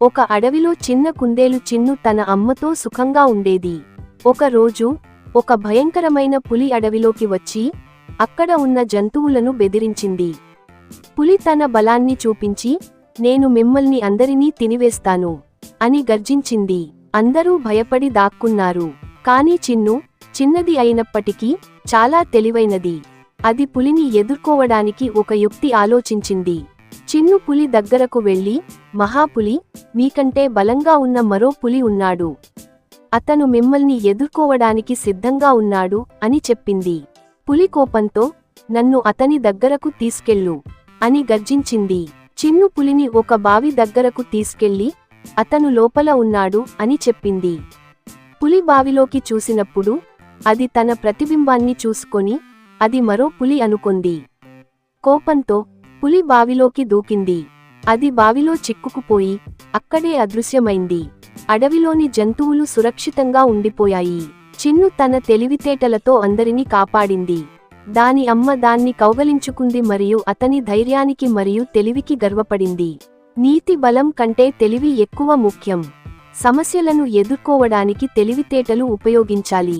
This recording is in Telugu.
ఒక అడవిలో చిన్న కుందేలు చిన్ను తన అమ్మతో సుఖంగా ఉండేది. ఒక రోజు ఒక భయంకరమైన పులి అడవిలోకి వచ్చి అక్కడ ఉన్న జంతువులను బెదిరించింది. పులి తన బలాన్ని చూపించి, నేను మిమ్మల్ని అందరినీ తినివేస్తాను అని గర్జించింది. అందరూ భయపడి దాక్కున్నారు. కాని చిన్ను చిన్నది అయినప్పటికీ చాలా తెలివైనది. అది పులిని ఎదుర్కోవడానికి ఒక యుక్తి ఆలోచించింది. చిన్ను పులి దగ్గరకు వెళ్లి, మహాపులి, మీకంటే బలంగా ఉన్న మరో పులి ఉన్నాడు. అతను మిమ్మల్ని ఎదుర్కోవడానికి సిద్ధంగా ఉన్నాడు అని చెప్పింది. పులి కోపంతో, నన్ను అతని దగ్గరకు తీసుకెళ్ళు అని గర్జించింది. చిన్ను పులిని ఒక బావి దగ్గరకు తీసుకెళ్లి, అతను లోపల ఉన్నాడు అని చెప్పింది. పులి బావిలోకి చూసినప్పుడు అది తన ప్రతిబింబాన్ని చూసుకొని అది మరో పులి అనుకొంది. కోపంతో పులి బావిలోకి దూకింది. అది బావిలో చిక్కుకుపోయి అక్కడే అదృశ్యమైంది. అడవిలోని జంతువులు సురక్షితంగా ఉండిపోయాయి. చిన్ను తన తెలివితేటలతో అందరినీ కాపాడింది. దాని అమ్మ దాన్ని కౌగలించుకుంది మరియు అతని ధైర్యానికి మరియు తెలివికి గర్వపడింది. నీతి బలం కంటే తెలివి ఎక్కువ ముఖ్యం. సమస్యలను ఎదుర్కోవడానికి తెలివితేటలు ఉపయోగించాలి.